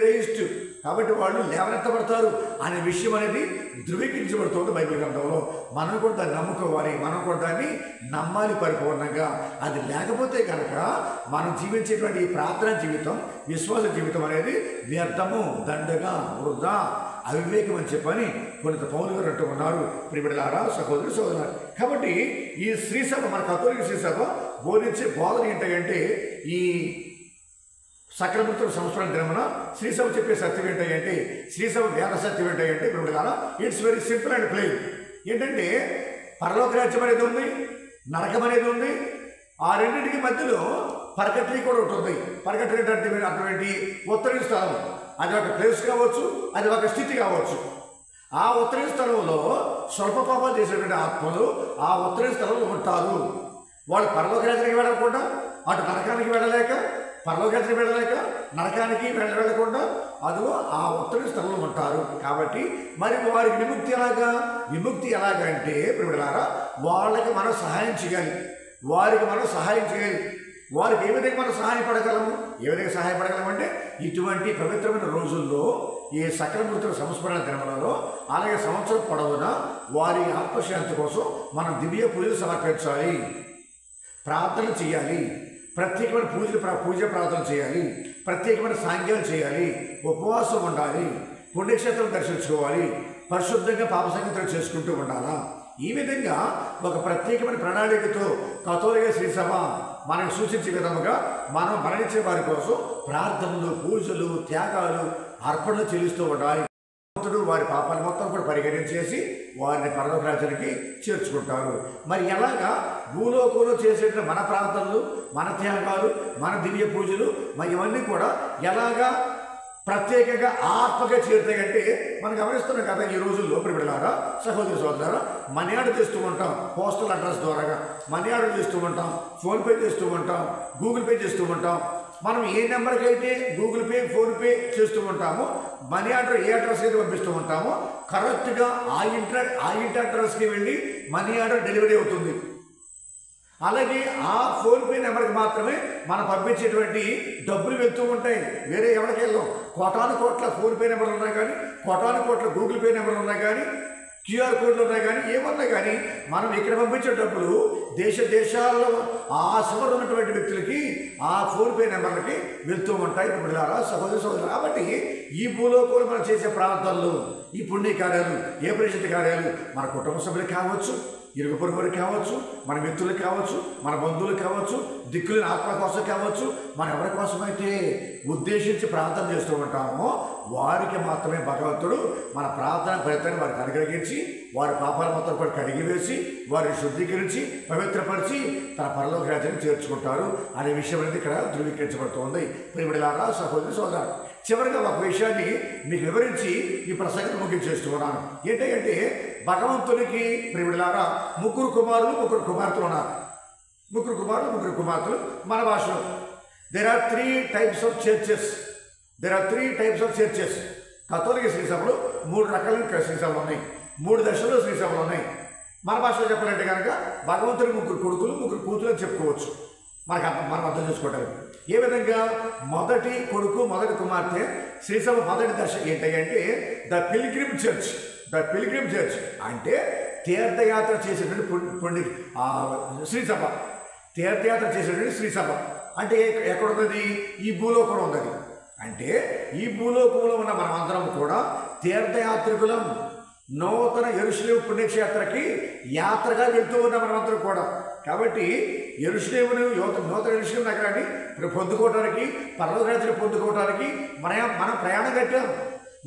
raised. కాబట్టి వాళ్ళు లేవనెత్తబడతారు అనే విషయం అనేది ధృవీకరించబడుతుంది బైబిల్ గ్రంథంలో. మనం కూడా దాన్ని నమ్ముకోవాలి, మనం కూడా దాన్ని నమ్మాలి పరిపూర్ణంగా. అది లేకపోతే కనుక మనం జీవించేటువంటి ఈ ప్రార్థనా జీవితం, విశ్వాస జీవితం అనేది వ్యర్థము, దండగా, వృధా, అవివేకం అని చెప్పని పునీత పౌలు గారు అంటూ ఉన్నారు. ప్రియబిడ్డలారా, సహోదరి సోదరులారా, కాబట్టి ఈ శ్రీసభ, మన కథోలిక శ్రీసభ బోధించే బోధన ఏంటంటే ఈ సక్రమంతుల సంస్మరణ దినమున శ్రీసభ చెప్పే సత్యం ఏంటంటే, శ్రీసభ వేద సత్యం ఏంటంటే ప్రియబిడ్డలారా, it's very simple and plain. ఏంటంటే పరలోక రాజ్యం అనేది ఉంది, నరకం అనేది ఉంది. ఆ రెండింటికి మధ్యలో పరకట్రీ కూడా ఉంటుంది. పరకట్రీ అంటే అర్థం ఏంటి? ఉత్తరీ స్థలం. అది ఒక ప్లేస్ కావచ్చు, అది ఒక స్థితి కావచ్చు. ఆ ఉత్తరీ స్థలంలో స్వల్ప పాపాలు చేసేటువంటి ఆత్మలు ఆ ఉత్తరీ స్థలంలో ఉంటారు. వాళ్ళు పరలోక రాజ్యానికి వెళ్ళకుండా, అటు నరకానికి వెళ్ళలేక, పరలోకానికి వెళ్ళలేక, నరకానికి వెళ్ళకుండా అదిగో ఆ ఉత్తరీ స్థలంలో ఉంటారు. కాబట్టి మరి వారికి విముక్తి ఎలాగంటే ప్రియబిడ్డలారా, వాళ్ళకి మనం సహాయం చేయాలి, వారికి మనం సహాయం చేయాలి. వారికి ఏ విధంగా మనం సహాయపడగలము? ఏ విధంగా సహాయపడగలము అంటే ఇటువంటి పవిత్రమైన రోజుల్లో, ఈ సకలమృతుల సంస్మరణ దినములలో, అలాగే సంవత్సరం పొడవునా వారి ఆత్మశాంతి కోసం మనం దివ్య పూజలు సమర్పించాలి, ప్రార్థన చేయాలి, ప్రత్యేకమైన పూజ ప్రార్థన చేయాలి, ప్రత్యేకమైన సాంగ్యాలు చేయాలి, ఉపవాసం ఉండాలి, పుణ్యక్షేత్రం దర్శించుకోవాలి, పరిశుద్ధంగా పాప సంగీతం చేసుకుంటూ ఉండాలా. ఈ విధంగా ఒక ప్రత్యేకమైన ప్రణాళికతో కథోలిక శ్రీసభ మనకు సూచించే విధముగా మనం మరణించే వారి కోసం ప్రార్థనలు, పూజలు, త్యాగాలు, అర్పణలు చెల్లిస్తూ ఉండాలి. వారి పాపాలు మొత్తం కూడా పరిగణించేసి వారిని పరలోక రాజ్యానికి చేర్చుకుంటారు. మరి ఎలాగా భూలోకంలో చేసేటువంటి మన ప్రార్థనలు, మన త్యాగాలు, మన దివ్య పూజలు, మరి ఇవన్నీ కూడా ఎలాగా ప్రత్యేకంగా ఆత్మగా చేరుతాయంటే మనం గమనిస్తున్నాం కదా. ఈ రోజుల్లో ప్రియబిడ్డలారా, సహోదరి సోదరులారా, మనీ ఆర్డర్ చేస్తూ ఉంటాం, పోస్టల్ అడ్రస్ ద్వారా మనీ ఆర్డర్ చేస్తూ ఉంటాం, ఫోన్పే చేస్తూ ఉంటాం, గూగుల్ పే చేస్తూ ఉంటాం. మనం ఏ నెంబర్కి అయితే గూగుల్ పే, ఫోన్పే చేస్తూ ఉంటామో, మనీ ఆర్డర్ ఏ అడ్రస్ అయితే పంపిస్తూ ఉంటామో కరెక్ట్గా ఆ ఇంటి అడ్రస్కి వెళ్ళి మనీ ఆర్డర్ డెలివరీ అవుతుంది. అలాగే ఆ ఫోన్పే నెంబర్కి మాత్రమే మనం పంపించేటువంటి డబ్బులు వెళ్తూ ఉంటాయి. వేరే ఎవరికి వెళ్ళాం. కోటాను కోట్ల ఫోన్పే నెంబర్లు ఉన్నాయి కానీ, కోటాను కోట్ల గూగుల్ పే నెంబర్లు ఉన్నాయి కానీ క్యూఆర్ కోడ్లు ఉన్నాయి కానీ ఏమన్నా కానీ మనం ఇక్కడ పంపించేటప్పుడు దేశాల్లో ఆ చివర ఉన్నటువంటి వ్యక్తులకి ఆ ఫోన్పే నెంబర్లకి వెళ్తూ ఉంటాయి. ఇప్పుడు సహోదరు కాబట్టి ఈ భూలోకంలో మనం చేసే ప్రాంతాల్లో ఈ పుణ్య కార్యాలు, ఏ పరిషత్ కార్యాలు మన కుటుంబ సభ్యులు కావచ్చు, ఇరుగు పొరుగురు కావచ్చు, మన మిత్రులు కావచ్చు, మన బంధువులు కావచ్చు, దిక్కులేని ఆత్మ కోసం కావచ్చు, మనం ఎవరి కోసమైతే ఉద్దేశించి ప్రార్థన చేస్తూ ఉంటామో వారికి మాత్రమే భగవంతుడు మన ప్రార్థన ఫలితాన్ని వారికి అనుగ్రహించి వారి పాపాల మొత్తం కూడా కడిగివేసి వారిని శుద్ధీకరించి పవిత్రపరిచి తన పరలోక రాజ్యాన్ని చేర్చుకుంటారు అనే విషయం అనేది ఇక్కడ ధృవీకరించబడుతోంది. ప్రియమిలారా సహోదరి సోదరు, చివరిగా ఒక విషయాన్ని మీకు వివరించి ఈ ప్రసంగం ముగించేస్తున్నాను. ఏంటంటే భగవంతునికి ప్రియమిలారా ముగ్గురు కుమారులు, ముగ్గురు కుమార్తెలు ఉన్నారు. ముగ్గురు కుమారులు, ముగ్గురు కుమార్తెలు. మన భాషలో there are three types of churches. కథోలిక శ్రీసభలు 3 రకాల శ్రీసభలు ఉన్నాయి, 3 దశలో శ్రీసభలు ఉన్నాయి. మన భాషలో చెప్పాలంటే కనుక భగవంతుని ముగ్గురు కొడుకులు, ముగ్గురు కూతురు అని చెప్పుకోవచ్చు. మనం అర్థం చేసుకోవడానికి ఏ విధంగా మొదటి కొడుకు, మొదటి కుమార్తె శ్రీసభ మొదటి దశ ఏంటంటే ద పిల్గ్రిమ్ చర్చ్ అంటే తీర్థయాత్ర చేసేటువంటి శ్రీసభ. తీర్థయాత్ర చేసేటువంటి శ్రీసభ అంటే ఎక్కడున్నది? ఈ భూలోకంలో ఉన్నది. అంటే ఈ భూలోకంలో ఉన్న మనమందరం కూడా తీర్థయాత్రికులం. నూతన యెరూషలేము పుణ్యక్షేత్రకి యాత్రగా వెళ్తూ ఉన్న మనమందరం కూడా. కాబట్టి యెరూషలేమును, నూతన యెరూషలేము నగరాన్ని పొందుకోవడానికి, పరలోక రాజ్యాన్ని పొందుకోవడానికి మనం ప్రయాణం కట్టాం,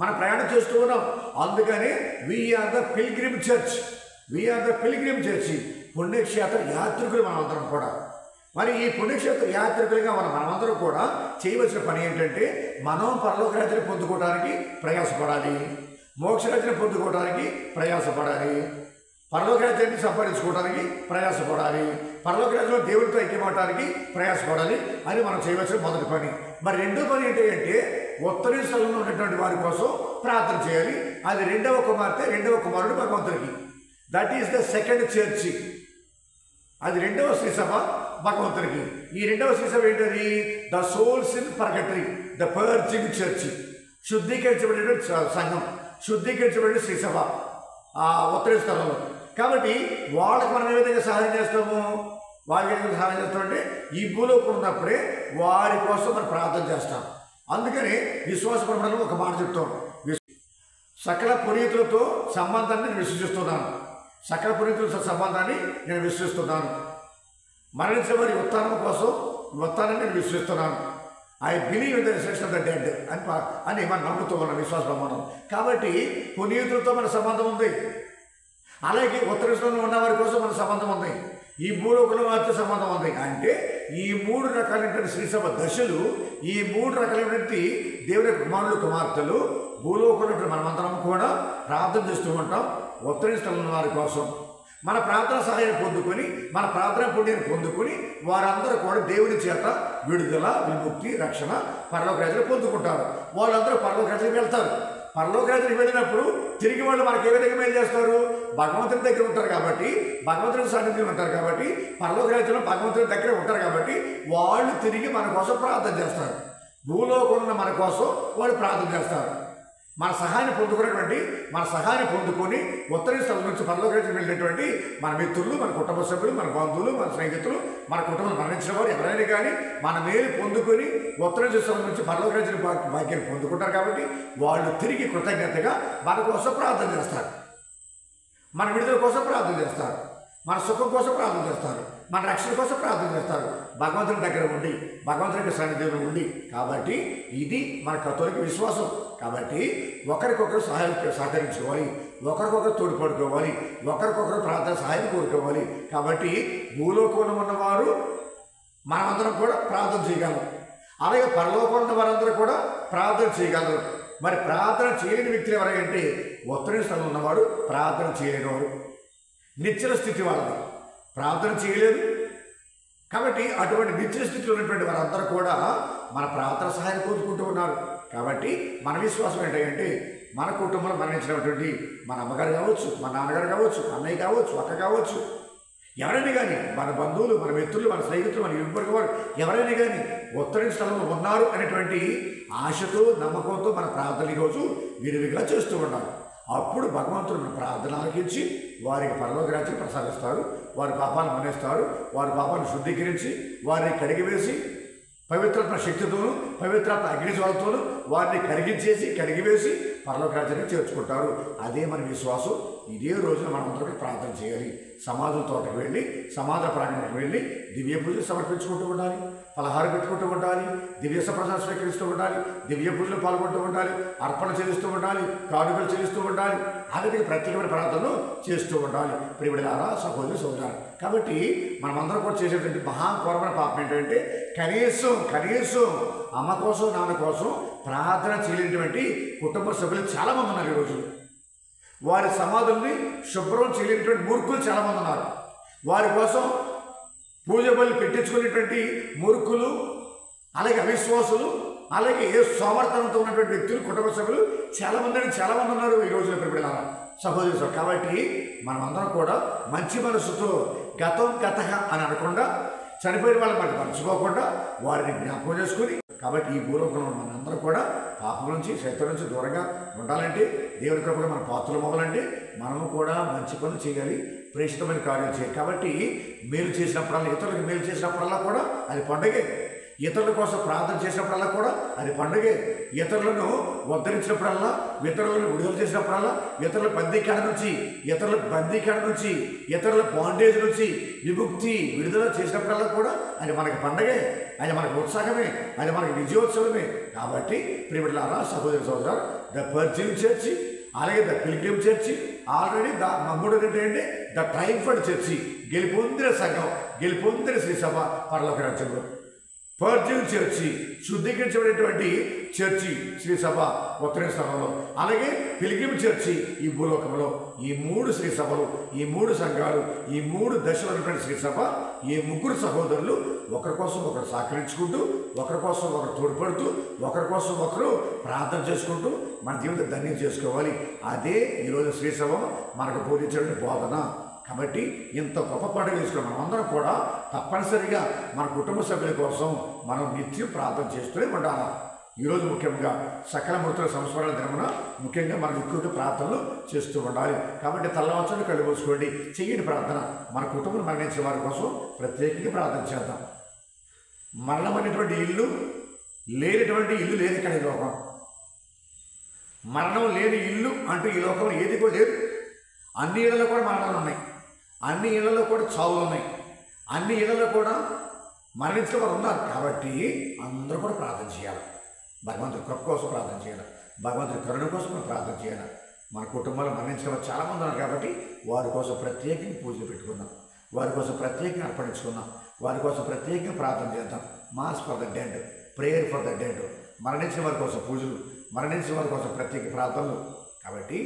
మనం ప్రయాణం చేస్తూ ఉన్నాం. అందుకని వీఆర్ ద పిల్గ్రిమ్ చర్చ్, పుణ్యక్షేత్ర యాత్రికులు మనమందరం కూడా. మరి ఈ పుణ్యక్షేత్ర యాత్రికులుగా మనమందరం కూడా చేయవలసిన పని ఏంటంటే మనం పరలోక రాజ్యాన్ని పొందుకోవడానికి ప్రయాసపడాలి, మోక్షరాజ్యాన్ని పొందుకోవడానికి ప్రయాసపడాలి, పరలోక రాజ్యాన్ని సంపాదించుకోవడానికి ప్రయాసపడాలి, పరలోక రాజ్యంలో దేవుడితో ఐక్యమవడానికి ప్రయాసపడాలి అని మనం చేయవలసిన మొదటి పని. మరి రెండో పని ఏంటంటే ఉత్తరీ స్థలంలో ఉన్నటువంటి వారి కోసం ప్రార్థన చేయాలి. అది రెండవ కుమారుడు భగవంతుడికి. That is the second church. అది రెండవ శ్రీసభ భగవంతుడికి. ఈ రెండవ శ్రీసభ ఏంటది? The souls in purgatory, the purging church, శుద్ధీకరించబడిన సంఘం, శుద్ధీకరించబడిన శ్రీసభ ఆ ఉత్తర స్థలంలో. కాబట్టి వాళ్ళకి మనం ఏ విధంగా సహాయం చేస్తాము? వారికి ఏ విధంగా సహాయం చేస్తామంటే ఈ భూలోకం ఉన్నప్పుడే వారి కోసం మనం ప్రార్థన చేస్తాం. అందుకని విశ్వాస ప్రమాణంలో ఒక మాట చెప్తాం, సకల పునీతులతో సంబంధాన్ని నేను విశ్వసిస్తున్నాను, సకల పునీతుల సంబంధాన్ని నేను విశ్వసిస్తున్నాను, మరణించిన వారి ఉత్థానాన్ని నేను విశ్వసిస్తున్నాను. I believe in the resurrection of the dead అని మనం నమ్ముతూ ఉన్నాం విశ్వాస ప్రమాణం. కాబట్టి పునీతులతో మన సంబంధం ఉంది, అలాగే ఉత్తరస్థలంలో ఉన్న వారి కోసం మన సంబంధం ఉంది, ఈ భూలోకంలో వారితో సంబంధం ఉంది. అంటే ఈ 3 రకాలైనటువంటి శ్రీసభ దశలు, ఈ 3 రకాలైనటువంటి దేవుని కుమారులు, కుమార్తెలు భూలోకంలో మనమందరం కూడా ప్రార్థన చేస్తూ ఉంటాం. ఉత్తర స్థలంలో వారి కోసం మన ప్రార్థన సహాయాన్ని పొందుకొని, మన ప్రార్థన పుణ్యాన్ని పొందుకొని వారందరూ కూడా దేవుని చేత విడుదల, విముక్తి, రక్షణ, పరలోక రాజ్యాన్ని పొందుకుంటారు. వాళ్ళందరూ పరలోక రాజ్యానికి వెళ్తారు. పరలోక రాజ్యానికి వెళ్ళినప్పుడు తిరిగి వాళ్ళు మనకి ఏ విధంగా మేలు చేస్తారు? భగవంతుని దగ్గర ఉంటారు కాబట్టి, భగవంతుని సన్నిధిలో ఉంటారు కాబట్టి, పరలోక రాజ్యంలో భగవంతుని దగ్గర ఉంటారు కాబట్టి వాళ్ళు తిరిగి మన కోసం ప్రార్థన చేస్తారు. భూలోకంలో మన కోసం వాళ్ళు ప్రార్థన చేస్తారు. మన సహాయాన్ని పొందుకొని ఉత్తర స్థలం నుంచి పరలోక రాజ్యానికి వెళ్ళినటువంటి మన మిత్రులు, మన కుటుంబ సభ్యులు, మన బంధువులు, మన స్నేహితులు, మన కుటుంబంలో మరణించిన వారు ఎవరైనా కానీ మన మేలు పొందుకొని ఉత్తర స్థలం నుంచి పరలోక రాజ్యానికి భాగ్యాన్ని పొందుకుంటారు. కాబట్టి వాళ్ళు తిరిగి కృతజ్ఞతగా మన కోసం ప్రార్థన చేస్తారు, మన విడుదల కోసం ప్రార్థన చేస్తారు, మన సుఖం కోసం ప్రార్థన చేస్తారు, మన రక్షణ కోసం ప్రార్థన చేస్తారు, భగవంతుని దగ్గర ఉండి, భగవంతుని సన్నిధిలో ఉండి. కాబట్టి ఇది మన కథోలిక విశ్వాసం. కాబట్టి ఒకరికొకరు సహకరించుకోవాలి, ఒకరికొకరు తోడ్పడుకోవాలి, ఒకరికొకరు ప్రార్థన సహాయం కోరుకోవాలి. కాబట్టి భూలోకంలో ఉన్నవారు మనమందరం కూడా ప్రార్థన చేయగలం, అలాగే పరలోకంలో ఉన్న వారందరూ కూడా ప్రార్థన చేయగలరు. మరి ప్రార్థన చేయని వ్యక్తులు ఎవరంటే ఉత్తర స్థలంలో ఉన్నవాడు ప్రార్థన చేయలేనివాడు, నిశ్చల స్థితి వాళ్ళది, ప్రార్థన చేయలేదు. కాబట్టి అటువంటి నిశ్చల స్థితిలో ఉన్నటువంటి వారందరూ కూడా మన ప్రార్థన సహాయం కోరుకుంటూ ఉన్నారు. కాబట్టి మన విశ్వాసం ఏంటంటే మన కుటుంబంలో మరణించినటువంటి మన అమ్మగారు కావచ్చు, మన నాన్నగారు కావచ్చు, అన్నయ్య కావచ్చు, అక్క కావచ్చు, ఎవరైనా కానీ మన బంధువులు, మన మిత్రులు, మన స్నేహితులు, మన ఇరుపరికి వారు ఎవరైనా కానీ ఉత్తర స్థలంలో ఉన్నారు అనేటువంటి ఆశతో, నమ్మకంతో మన ప్రార్థన ఈరోజు విరివిగా చేస్తూ ఉన్నారు. అప్పుడు భగవంతుడు ప్రార్థన ఆలకించి వారికి పరలోక రాజ్యం ప్రసాదిస్తారు. వారి పాపాలను మన్నిస్తారు. వారి పాపాలను శుద్ధీకరించి వారిని కడిగివేసి పవిత్రాత్మ శక్తితోనూ పవిత్రాత్మ అగ్నిజ్వాలతోనూ వారిని కడిగివేసి పరలోక రాజ్యాన్ని చేర్చుకుంటారు. అదే మన విశ్వాసం. ఇదే రోజున మనం అందరూ ప్రార్థన చేయాలి. సమాధుల తోటకు వెళ్ళి సమాధుల ప్రాంగణానికి వెళ్ళి దివ్య పూజలు సమర్పించుకుంటూ ఉండాలి. పలహారం పెట్టుకుంటూ ఉండాలి. దివ్య సప్రసాదం స్వీకరిస్తూ ఉండాలి. దివ్య పూజలు పాల్గొంటూ ఉండాలి. అర్పణ చెల్లిస్తూ ఉండాలి. కానుకలు చెల్లిస్తూ ఉండాలి. అలాగే ప్రత్యేకమైన ప్రార్థనలు చేస్తూ ఉండాలి. ప్రియమైన సహోదరి సోదరులారా, కాబట్టి మనమందరం కూడా చేసేటువంటి మహాఘోరమైన పాపం ఏంటంటే కనీసం అమ్మ కోసం నాన్న కోసం ప్రార్థన చేయలేనటువంటి కుటుంబ సభ్యులు చాలామంది ఉన్నారు. ఈరోజు వారి సమాధుల్ని శుభ్రం చేయలేనటువంటి మూర్ఖులు చాలామంది ఉన్నారు. వారి కోసం పూజ బలి పెట్టించుకునేటువంటి మూర్ఖులు, అలాగే అవిశ్వాసులు, అలాగే సోమర్థనంతో ఉన్నటువంటి వ్యక్తులు కుటుంబ సభ్యులు చాలామంది ఉన్నారు ఈ రోజున ప్రియమైన సహోదరు. కాబట్టి మనమందరం కూడా మంచి మనసుతో గత అని అనకుండా చనిపోయిన వాళ్ళని మనకు మర్చిపోకుండా వారిని జ్ఞాపకం చేసుకుని, కాబట్టి ఈ భూలోకంలో మనందరం కూడా పాపం నుంచి శైతం నుంచి దూరంగా ఉండాలంటే, దేవుని కృపగా మన పాత్రలు మొదలంటే మనము కూడా మంచి పనులు చేయాలి, ప్రేషితమైన కార్యాలు చేయాలి. కాబట్టి మేలు చేసినప్పుడల్లా, ఇతరులకు మేలు చేసినప్పుడల్లా కూడా అది పండుగే. ఇతరుల కోసం ప్రార్థన చేసినప్పుడల్లా కూడా అది పండుగే. ఇతరులను ఉద్ధరించినప్పుడల్లా, ఇతరులను విడుదల చేసినప్పుడల్లా, ఇతరుల బందీకాడ నుంచి ఇతరుల బాండేజ్ నుంచి విడుదల చేసినప్పుడల్లా కూడా అది మనకి పండగే, అది మనకు ఉత్సాహమే, అది మనకి విజయోత్సవమే. కాబట్టి ప్రియమిట్లారా సహోదరు, ద పర్జిన్ చర్చి, అలాగే ద పిల్గ్రిమ్ చర్చి, ఆల్రెడీ మూడోది ఏంటంటే ద ట్రైంఫర్డ్ చర్చి, గెలుపొందిన సంఘం, గెలుపొందిన శ్రీ సభ పరలోక రాజ్యంలో. పర్జిన్ చర్చి, శుద్ధీకరించబడేటువంటి చర్చి శ్రీ సభ ఉత్తర స్థలంలో, అలాగే పిల్గ్రిమ్ చర్చి ఈ భూలోకంలో. ఈ మూడు శ్రీ సభలు, ఈ మూడు సంఘాలు, ఈ మూడు దశలు ఉన్నటువంటి శ్రీ సభ, ఈ ముగ్గురు సహోదరులు ఒకరి కోసం ఒకరు సహకరించుకుంటూ, ఒకరి కోసం ఒకరు తోడ్పడుతూ, ఒకరి కోసం ఒకరు ప్రార్థన చేసుకుంటూ మన జీవితం ధన్యం చేసుకోవాలి. అదే ఈరోజు శ్రీ సభ మనకు బోధించే బోధన. కాబట్టి ఇంత గొప్ప పండుగ చేసుకున్నాం. మనమందరం కూడా తప్పనిసరిగా మన కుటుంబ సభ్యుల కోసం మనం నిత్యం ప్రార్థన చేస్తూనే ఉండాలి. ఈరోజు ముఖ్యంగా సకల మృతుల సంస్మరణ దినమున ముఖ్యంగా మనం ఎక్కువగా ప్రార్థనలు చేస్తూ ఉండాలి. కాబట్టి తల్లవంచని కళ్ళు మూసుకోండి, చెయ్యండి ప్రార్థన. మన కుటుంబం మరణించిన వారి కోసం ప్రత్యేకంగా ప్రార్థన చేద్దాం. మరణం అనేటువంటి ఇల్లు లేనటువంటి ఇల్లు లేదు ఇక్కడ ఈ లోకం. మరణం లేని ఇల్లు అంటూ ఈ లోకంలో ఏది కూడా లేదు. అన్ని ఇళ్లలో కూడా మరణాలు ఉన్నాయి, అన్ని ఇళ్లలో కూడా చావులు ఉన్నాయి, అన్ని ఇళ్లలో కూడా మరణించిన వారు ఉన్నారు. కాబట్టి అందరూ కూడా ప్రార్థన చేయాలి. భగవంతుడి కృప కోసం ప్రార్థన చేయాలి, భగవంతుడి కరుణ కోసం మనం ప్రార్థన చేయాలి. మన కుటుంబంలో మరణించిన వారు చాలామంది ఉన్నారు. కాబట్టి వారి కోసం ప్రత్యేకంగా పూజలు పెట్టుకుందాం, వారి కోసం ప్రత్యేకంగా అర్పణించుకుందాం, వారి కోసం ప్రత్యేకంగా ప్రార్థన చేద్దాం. Mass for the dead, prayer for the dead. మరణించిన వారి కోసం పూజలు, మరణించిన వారి కోసం ప్రత్యేక ప్రార్థనలు. కాబట్టి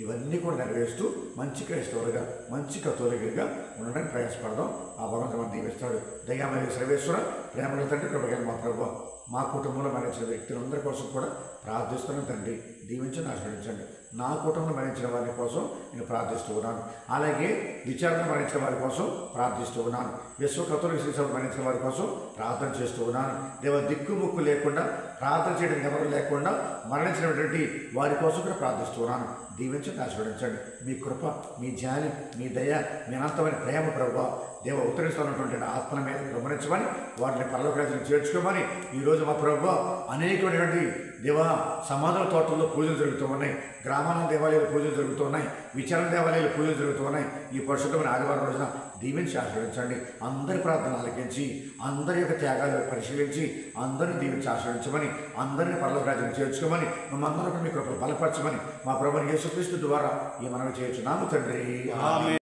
ఇవన్నీ కూడా నెరవేరుస్తూ మంచి క్రైస్తవులుగా, మంచి కథోలికలుగా ఉండడానికి ప్రయాసపడదాం. ఆ భగవంతుడు మనం దీవిస్తాడు. దయామయ సర్వేశ్వర, ప్రేమల తండ్రి, కృపగల మా ప్రభువా, మా కుటుంబంలో మరణించిన వ్యక్తులందరి కోసం కూడా ప్రార్థిస్తున్నాను తండ్రి. దీవించండి, ఆశీర్వదించండి. నా కుటుంబంలో మరణించిన వారి కోసం నేను ప్రార్థిస్తూ ఉన్నాను. అలాగే విచారణ మరణించిన వారి కోసం ప్రార్థిస్తూ ఉన్నాను. విశ్వ కథోలిక శ్రీ సభ మరణించిన వారి కోసం ప్రార్థన చేస్తూ ఉన్నాను. దేవ దిక్కుముక్కు లేకుండా, ప్రార్థన చేయడానికి ఎవరు లేకుండా మరణించినటువంటి వారి కోసం కూడా ప్రార్థిస్తూ ఉన్నాను. దీవించండి, ఆశీర్వదించండి. మీ కృప, మీ జాలి, మీ దయ, మీ అనంతమైన ప్రేమ ప్రభువా దేవ ఉత్తరిస్తున్నటువంటి ఆత్మల మీద గమనించమని, వాటిని పరలోక రాజ్యానికి చేర్చుకోమని ఈరోజు మా ప్రభువా అనేకమైనటువంటి దేవ సమాధుల తోటల్లో పూజలు జరుగుతూ ఉన్నాయి, గ్రామాల దేవాలయాలు పూజలు జరుగుతూ ఉన్నాయి, విచారణ దేవాలయాలు పూజలు జరుగుతూ ఉన్నాయి. ఈ పరిశుద్ధమైన ఆదివారం రోజున దీవించి ఆశీర్వదించండి. అందరి ప్రార్థన ఆలకించి, అందరి యొక్క త్యాగాలు పరిశీలించి, అందరిని దీవించి ఆశీర్వదించమని, అందరినీ పరలోక రాజ్యానికి చేర్చుకోమని, మమ్మల్ని మీ కృపలు బలపరచమని మా ప్రభువుని యేసుక్రీస్తు ద్వారా ఈ మనవి చేయుచున్నాము తండ్రి. ఆమేన్.